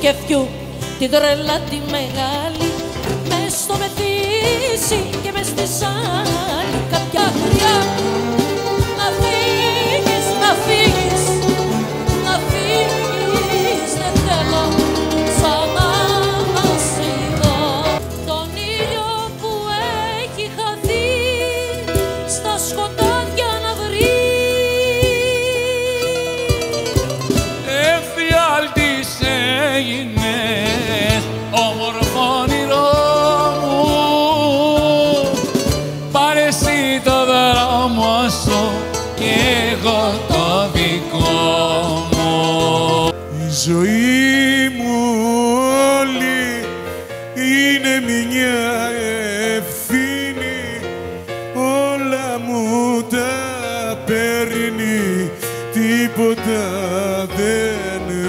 και φιού την τρέλα τη μεγάλη, μες στο μεθύσι και μες στη σάλη. Κάποια χρειά να φύγεις, να φύγεις, να φύγεις, δεν θέλω ξανά να σε δω. Τον ήλιο που έχει χαθεί στα σκοτάδια να βρει, εφιάλτης έγινες όμορφο όνειρό μου, πάρε εσύ το δρόμο σου και εγώ το δικό μου. Η ζωή μου όλη είναι μια ευθύνη, όλα μου τα παίρνει, τίποτα δεν